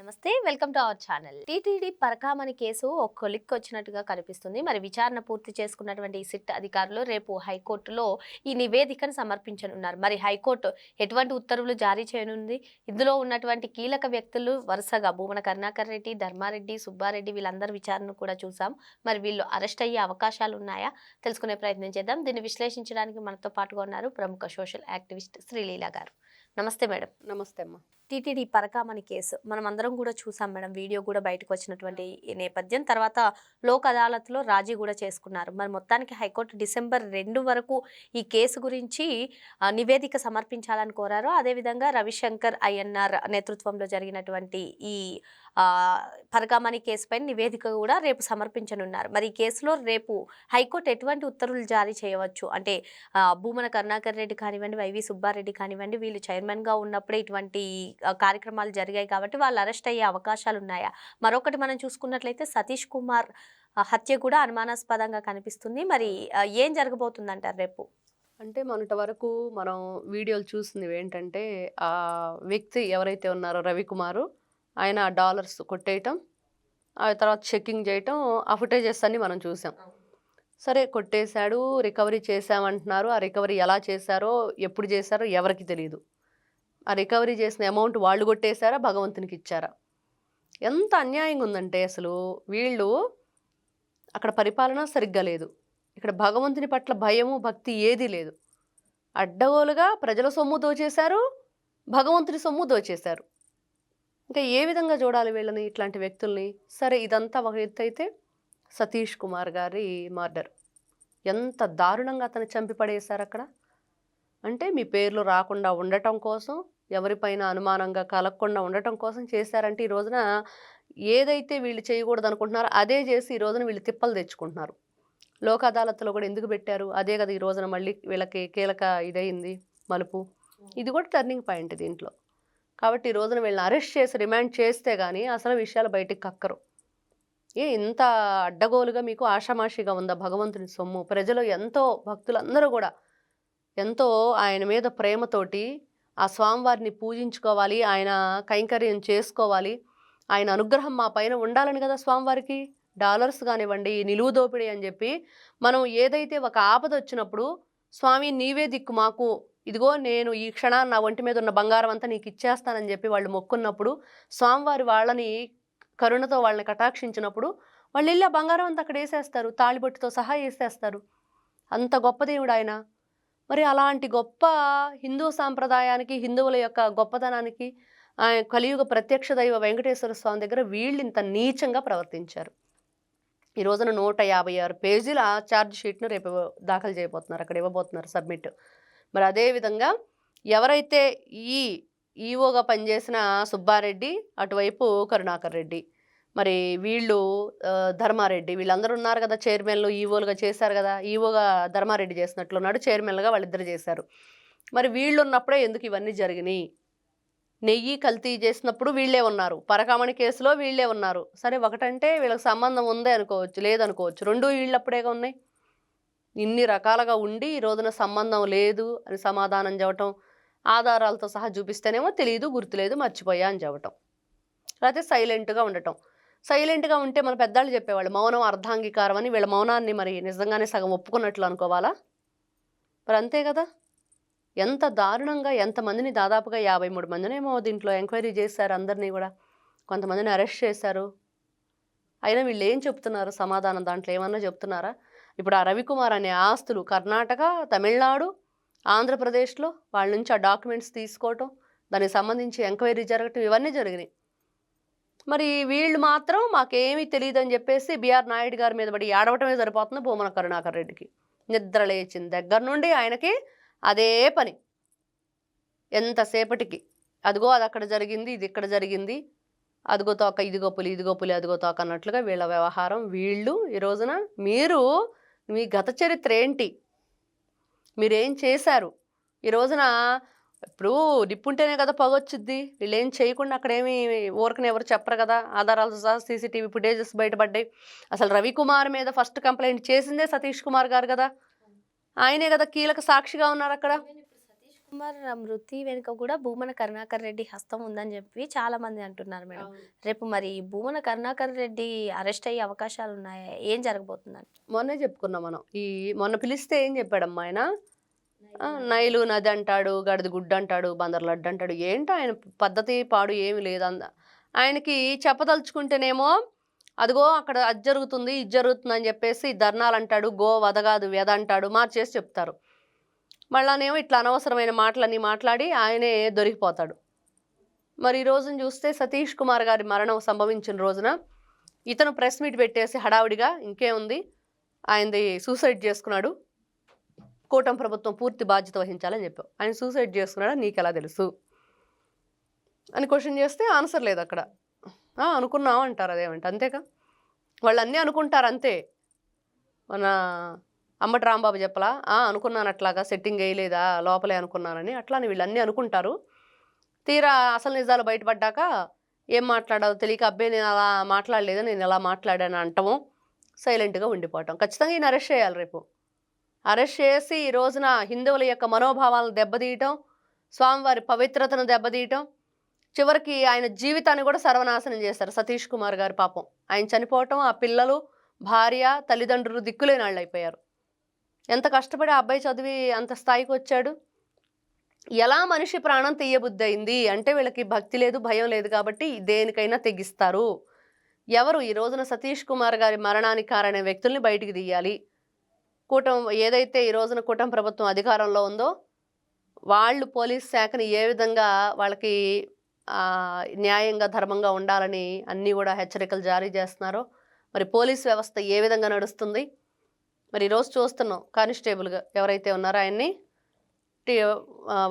నమస్తే, welcome to our channel. TTD Parakamani case ఒక కొలిక్కి వచ్చినట్టుగా కనిపిస్తుంది. మరి విచారణ పూర్తి చేసుకున్నటువంటి ఈ సిట్ అధికారులు రేపు హైకోర్టులో ఈ నివేదికను సమర్పించనున్నారు. మరి హైకోర్టు ఎటువంటి ఉత్తర్వులు జారీ చేయనుంది? ఇందులో ఉన్నటువంటి కీలక వ్యక్తులు వరుసగా భూమన కరుణాకర్ రెడ్డి, ధర్మారెడ్డి, సుబ్బారెడ్డి వీళ్ళందరి విచారణను కూడా చూసాం. మరి వీళ్ళు అరెస్ట్ అయ్యే అవకాశాలు ఉన్నాయా? తెలుసుకునే ప్రయత్నం చేద్దాం. దీన్ని విశ్లేషించడానికి మనతో పాటుగా ఉన్నారు ప్రముఖ సోషల్ యాక్టివిస్ట్ శ్రీలీల గారు. నమస్తే మేడం. నమస్తే అమ్మ. టీటీడీ పరకామణి కేసు మనం అందరం కూడా చూసాం మేడం. వీడియో కూడా బయటకు వచ్చినటువంటి ఈ నేపథ్యం తర్వాత లోక్ అదాలత్లో రాజీ కూడా చేసుకున్నారు. మరి మొత్తానికి హైకోర్టు డిసెంబర్ 2 వరకు ఈ కేసు గురించి నివేదిక సమర్పించాలని కోరారు. అదేవిధంగా రవిశంకర్ ఐఎన్ఆర్ నేతృత్వంలో జరిగినటువంటి ఈ పరకామణి కేసుపై నివేదిక కూడా రేపు సమర్పించనున్నారు. మరి ఈ కేసులో రేపు హైకోర్టు ఎటువంటి ఉత్తర్వులు జారీ చేయవచ్చు అంటే భూమన కరుణాకర్ రెడ్డి కానివ్వండి, వైవి సుబ్బారెడ్డి కానివ్వండి, వీళ్ళు చైర్మన్గా ఉన్నప్పుడే ఇటువంటి కార్యక్రమాలు జరిగాయి కాబట్టి వాళ్ళు అరెస్ట్ అయ్యే అవకాశాలు ఉన్నాయా? మరొకటి మనం చూసుకున్నట్లయితే సతీష్ కుమార్ హత్య కూడా అనుమానాస్పదంగా కనిపిస్తుంది. మరి ఏం జరగబోతుందంటారు రేపు? అంటే మొన్నటి వరకు మనం వీడియోలు చూసింది ఏంటంటే ఆ వ్యక్తి ఎవరైతే ఉన్నారో రవికుమారు, ఆయన డాలర్స్ కొట్టేయటం, ఆ తర్వాత చెక్కింగ్ చేయటం, ఆ ఫుటేజెస్ అన్ని మనం చూసాం. సరే కొట్టేశాడు, రికవరీ చేశామంటున్నారు. ఆ రికవరీ ఎలా చేశారో, ఎప్పుడు చేశారో ఎవరికి తెలియదు. ఆ రికవరీ చేసిన అమౌంట్ వాళ్ళు కొట్టేశారా, భగవంతునికి ఇచ్చారా? ఎంత అన్యాయంగా ఉందంటే అసలు వీళ్ళు అక్కడ పరిపాలన సరిగ్గా లేదు, ఇక్కడ భగవంతుని పట్ల భయము భక్తి ఏదీ లేదు. అడ్డగోలుగా ప్రజల సొమ్ము దోచేశారు, భగవంతుని సొమ్ము దోచేశారు. ఇంకా ఏ విధంగా చూడాలి వీళ్ళని, ఇట్లాంటి వ్యక్తుల్ని? సరే ఇదంతా ఒక ఎత్తు అయితే, సతీష్ కుమార్ గారి మర్డర్ ఎంత దారుణంగా అతను చంపి పడేశారు అక్కడ. అంటే మీ పేర్లు రాకుండా ఉండటం కోసం, ఎవరిపైన అనుమానంగా కలగకుండా ఉండటం కోసం చేశారంటే ఈ రోజున ఏదైతే వీళ్ళు చేయకూడదు అనుకుంటున్నారో అదే చేసి ఈ రోజున వీళ్ళు తిప్పలు తెచ్చుకుంటున్నారు. లోక్ అదాలత్లో కూడా ఎందుకు పెట్టారు? అదే కదా ఈ రోజున మళ్ళీ వీళ్ళకి కీలక ఇదయింది మలుపు. ఇది కూడా టర్నింగ్ పాయింట్ దీంట్లో. కాబట్టి ఈ రోజున వీళ్ళని అరెస్ట్ చేసి రిమాండ్ చేస్తే కానీ అసలు విషయాలు బయటికి కక్కరు. ఇంత అడ్డగోలుగా మీకు ఆషామాషిగా ఉందా భగవంతుని సొమ్ము? ప్రజలు ఎంతో భక్తులందరూ కూడా ఎంతో ఆయన మీద ప్రేమతోటి ఆ స్వామివారిని పూజించుకోవాలి, ఆయన కైంకర్యం చేసుకోవాలి, ఆయన అనుగ్రహం మా పైన ఉండాలని కదా స్వామివారికి డాలర్స్ కానివ్వండి, నిలువు దోపిడీ అని చెప్పి మనం ఏదైతే ఒక ఆపద వచ్చినప్పుడు స్వామి నీవే దిక్కు మాకు, ఇదిగో నేను ఈ క్షణాన్ని నా ఒంటి మీద ఉన్న బంగారం అంతా నీకు ఇచ్చేస్తానని చెప్పి వాళ్ళు మొక్కున్నప్పుడు, స్వామివారి వాళ్ళని కరుణతో వాళ్ళని కటాక్షించినప్పుడు వాళ్ళు వెళ్ళి ఆ బంగారం అంతా అక్కడ వేసేస్తారు, తాళిబొట్టుతో సహా వేసేస్తారు. అంత గొప్ప దేవుడు ఆయన. మరి అలాంటి గొప్ప హిందూ సాంప్రదాయానికి, హిందువుల యొక్క గొప్పతనానికి, కలియుగ ప్రత్యక్ష దైవ వెంకటేశ్వర స్వామి దగ్గర వీళ్ళు ఇంత నీచంగా ప్రవర్తించారు. ఈ రోజున 156 పేజీల ఛార్జ్ షీట్ను రేపు దాఖలు చేయబోతున్నారు, అక్కడ ఇవ్వబోతున్నారు సబ్మిట్. మరి అదేవిధంగా ఎవరైతే ఈ ఈఓగా పనిచేసిన సుబ్బారెడ్డి, అటువైపు కరుణాకర్ రెడ్డి, మరి వీళ్ళు ధర్మారెడ్డి, వీళ్ళందరూ ఉన్నారు కదా చైర్మన్లు, ఈఓలుగా చేశారు కదా. ఈఓగా ధర్మారెడ్డి చేసినట్లున్నాడు, చైర్మన్లుగా వాళ్ళిద్దరు చేశారు. మరి వీళ్ళు ఉన్నప్పుడే ఎందుకు ఇవన్నీ జరిగినాయి? నెయ్యి కల్తీ చేసినప్పుడు వీళ్ళే ఉన్నారు, పరకామణి కేసులో వీళ్ళే ఉన్నారు. సరే ఒకటంటే వీళ్ళకి సంబంధం ఉందే అనుకోవచ్చు, లేదనుకోవచ్చు. రెండు వీళ్ళప్పుడేగా ఉన్నాయి. ఇన్ని రకాలుగా ఉండి ఈ రోజున సంబంధం లేదు అని సమాధానం చెప్పటం, ఆధారాలతో సహా చూపిస్తేనేమో తెలియదు, గుర్తులేదు, మర్చిపోయా అని చెప్పటం, లేకపోతే సైలెంట్గా ఉండటం. సైలెంట్గా ఉంటే మన పెద్దవాళ్ళు చెప్పేవాళ్ళు మౌనం అర్ధాంగీకారం అని. వీళ్ళ మౌనాన్ని మరి నిజంగానే సగం ఒప్పుకున్నట్లు అనుకోవాలా? మరి అంతే కదా. ఎంత దారుణంగా ఎంతమందిని, దాదాపుగా 53 మందినేమో దీంట్లో ఎంక్వైరీ చేశారు, అందరినీ కూడా కొంతమందిని అరెస్ట్ చేశారు. అయినా వీళ్ళు ఏం చెప్తున్నారు సమాధానం? దాంట్లో ఏమన్నా చెప్తున్నారా? ఇప్పుడు ఆ రవికుమార్ అనే ఆస్తులు కర్ణాటక, తమిళనాడు, ఆంధ్రప్రదేశ్లో వాళ్ళ నుంచి ఆ డాక్యుమెంట్స్ తీసుకోవటం, దానికి సంబంధించి ఎంక్వైరీ జరగటం, ఇవన్నీ జరిగినాయి. మరి వీళ్ళు మాత్రం మాకేమీ తెలియదని చెప్పేసి బిఆర్ నాయుడు గారి మీద పడి ఏడవటమే సరిపోతుంది భూమన కరుణాకర్ రెడ్డికి. నిద్ర లేచిన దగ్గర నుండి ఆయనకి అదే పని. ఎంతసేపటికి అదిగో అది అక్కడ జరిగింది, ఇది ఇక్కడ జరిగింది, అదిగో తోక, ఇదిగో పులి, ఇదిగో పులి, అదిగో తోక అన్నట్లుగా వీళ్ళ వ్యవహారం. వీళ్ళు ఈ రోజున మీరు మీ గత చరిత్ర ఏంటి, మీరేం చేశారు? ఈ రోజున ఇప్పుడు నిప్పుంటేనే కదా పొగొచ్చుద్ది. వీళ్ళు ఏం చేయకుండా అక్కడేమి ఊరకనే ఎవరు చెప్పరు కదా. ఆధారాలతో సహా సీసీటీవీ ఫుటేజెస్ బయటపడ్డాయి. అసలు రవికుమార్ మీద ఫస్ట్ కంప్లైంట్ చేసిందే సతీష్ కుమార్ గారు కదా. ఆయనే కదా కీలక సాక్షిగా ఉన్నారు అక్కడ. మరి ఆ మృతి వెనుక కూడా భూమన కరుణాకర్ రెడ్డి హస్తం ఉందని చెప్పి చాలా మంది అంటున్నారు మేడం. రేపు మరి భూమన కరుణాకర్ రెడ్డి అరెస్ట్ అయ్యే అవకాశాలు ఉన్నాయా? ఏం జరగబోతుందని? మొన్నే చెప్పుకున్నాం మనం. మొన్న పిలిస్తే ఏం చెప్పాడమ్మా ఆయన? నైలు నది అంటాడు, గడిది గుడ్డు అంటాడు, బందర్ లడ్డు అంటాడు. ఏంటో ఆయన పద్ధతి పాడు ఏమి లేదు. ఆయనకి చెప్పదలుచుకుంటేనేమో అదిగో అక్కడ అది జరుగుతుంది, ఇది జరుగుతుంది అని చెప్పేసి ధర్నాలు అంటాడు, గో వదగాదు వ్యధ అంటాడు, మార్చేసి చెప్తారు. మళ్ళానేమో ఇట్లా అనవసరమైన మాటలన్నీ మాట్లాడి ఆయనే దొరికిపోతాడు. మరి ఈ రోజున చూస్తే సతీష్ కుమార్ గారి మరణం సంభవించిన రోజున ఇతను ప్రెస్ మీట్ పెట్టేసి హడావుడిగా ఇంకేముంది ఆయనది సూసైడ్ చేసుకున్నాడు, కూటమి ప్రభుత్వం పూర్తి బాధ్యత వహించాలని చెప్పావు. ఆయన సూసైడ్ చేసుకున్నాడా నీకెలా తెలుసు అని క్వశ్చన్ చేస్తే ఆన్సర్ లేదు అక్కడ. అనుకున్నావు అంటారు, అదేమంటే అంతేగా, వాళ్ళు అన్నీ అనుకుంటారు అంతే. మన అంబటి రాంబాబు చెప్పలా అనుకున్నాను అట్లాగా, సెట్టింగ్ వేయలేదా లోపలే అనుకున్నానని, అట్లానే వీళ్ళన్నీ అనుకుంటారు. తీరా అసలు నిజాలు బయటపడ్డాక ఏం మాట్లాడాలో తెలియక అబ్బాయి నేను అలా మాట్లాడలేదు, నేను ఎలా మాట్లాడాను అంటాము, సైలెంట్గా ఉండిపోవటం. ఖచ్చితంగా ఈయన అరెస్ట్ చేయాలి రేపు. అరెస్ట్ చేసి ఈ రోజున హిందువుల యొక్క మనోభావాలను దెబ్బతీయటం, స్వామివారి పవిత్రతను దెబ్బతీయటం, చివరికి ఆయన జీవితాన్ని కూడా సర్వనాశనం చేశారు సతీష్ కుమార్ గారి. పాపం ఆయన చనిపోవటం, ఆ పిల్లలు, భార్య, తల్లిదండ్రులు దిక్కులేని వాళ్ళు అయిపోయారు. ఎంత కష్టపడి ఆ అబ్బాయి చదివి అంత స్థాయికి వచ్చాడు. ఎలా మనిషి ప్రాణం తీయబుద్ధి అయింది అంటే వీళ్ళకి భక్తి లేదు, భయం లేదు కాబట్టి దేనికైనా తెగిస్తారు. ఎవరు ఈ రోజున సతీష్ కుమార్ గారి మరణానికి కారణమైన వ్యక్తుల్ని బయటికి తీయాలి. ఏదైతే ఈ రోజున కూటమి ప్రభుత్వం అధికారంలో ఉందో వాళ్ళు పోలీస్ శాఖని ఏ విధంగా వాళ్ళకి న్యాయంగా ధర్మంగా ఉండాలని అన్నీ కూడా హెచ్చరికలు జారీ చేస్తున్నారో, మరి పోలీస్ వ్యవస్థ ఏ విధంగా నడుస్తుంది. మరి ఈరోజు చూస్తున్నాం కానిస్టేబుల్గా ఎవరైతే ఉన్నారో ఆయన్ని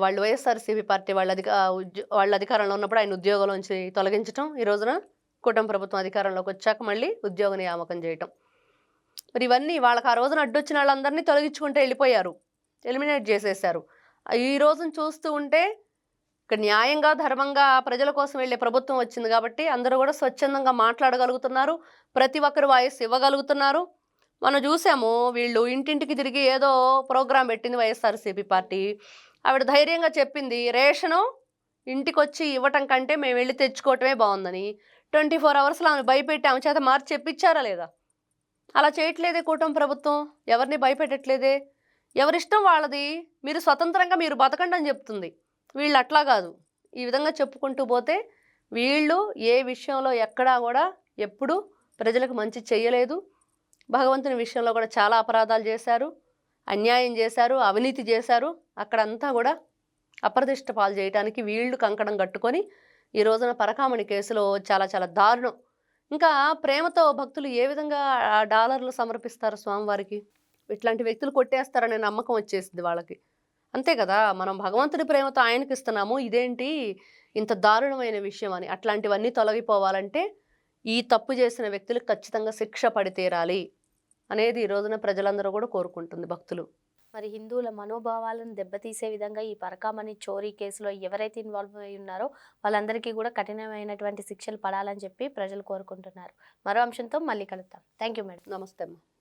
వాళ్ళు వైఎస్ఆర్సీపీ పార్టీ వాళ్ళ అధికారంలో ఉన్నప్పుడు ఆయన ఉద్యోగంలోంచి తొలగించడం, ఈ రోజున కూటమి ప్రభుత్వం అధికారంలోకి వచ్చాక మళ్ళీ ఉద్యోగ నియామకం చేయటం. మరి ఇవన్నీ వాళ్ళకి ఆ రోజున అడ్డొచ్చిన వాళ్ళందరినీ తొలగించుకుంటే వెళ్ళిపోయారు, ఎలిమినేట్ చేసేశారు. ఈ రోజున చూస్తూ ఉంటే ఇక్కడ న్యాయంగా ధర్మంగా ప్రజల కోసం వెళ్ళే ప్రభుత్వం వచ్చింది కాబట్టి అందరూ కూడా స్వచ్ఛందంగా మాట్లాడగలుగుతున్నారు, ప్రతి ఒక్కరు వాయిస్ ఇవ్వగలుగుతున్నారు. మనం చూసాము వీళ్ళు ఇంటింటికి తిరిగి ఏదో ప్రోగ్రాం పెట్టింది వైఎస్ఆర్సీపీ పార్టీ. ఆవిడ ధైర్యంగా చెప్పింది రేషను ఇంటికి వచ్చి ఇవ్వటం కంటే మేము వెళ్ళి తెచ్చుకోవటమే బాగుందని. 24 అవర్స్లో ఆమె భయపెట్టి ఆమె చేత మార్చి చెప్పించారా లేదా? అలా చేయట్లేదే కూటమి ప్రభుత్వం, ఎవరిని భయపెట్టట్లేదే. ఎవరిష్టం వాళ్ళది, మీరు స్వతంత్రంగా మీరు బతకండి అని చెప్తుంది. వీళ్ళు అట్లా కాదు. ఈ విధంగా చెప్పుకుంటూ పోతే వీళ్ళు ఏ విషయంలో ఎక్కడా కూడా ఎప్పుడు ప్రజలకు మంచి చేయలేదు. భగవంతుని విషయంలో కూడా చాలా అపరాధాలు చేశారు, అన్యాయం చేశారు, అవినీతి చేశారు. అక్కడంతా కూడా అప్రతిష్ట పాలు చేయడానికి వీళ్ళు కంకణం కట్టుకొని ఈ రోజున పరకామణి కేసులో చాలా చాలా దారుణం. ఇంకా ప్రేమతో భక్తులు ఏ విధంగా డాలర్లు సమర్పిస్తారు స్వామివారికి, ఇట్లాంటి వ్యక్తులు కొట్టేస్తారనే నమ్మకం వచ్చేసింది వాళ్ళకి. అంతే కదా, మనం భగవంతుడి ప్రేమతో ఆయనకి ఇస్తున్నాము, ఇదేంటి ఇంత దారుణమైన విషయం అని. అట్లాంటివన్నీ తొలగిపోవాలంటే ఈ తప్పు చేసిన వ్యక్తులకు ఖచ్చితంగా శిక్ష పడి తీరాలి అనేది ఈ రోజున ప్రజలందరూ కూడా కోరుకుంటుంది, భక్తులు. మరి హిందువుల మనోభావాలను దెబ్బతీసే విధంగా ఈ పరకామణి చోరీ కేసులో ఎవరైతే ఇన్వాల్వ్ అయి ఉన్నారో వాళ్ళందరికీ కూడా కఠినమైనటువంటి శిక్షలు పడాలని చెప్పి ప్రజలు కోరుకుంటున్నారు. మరో అంశంతో మళ్ళీ కలుద్దాం. Thank you madam. నమస్తే అమ్మ.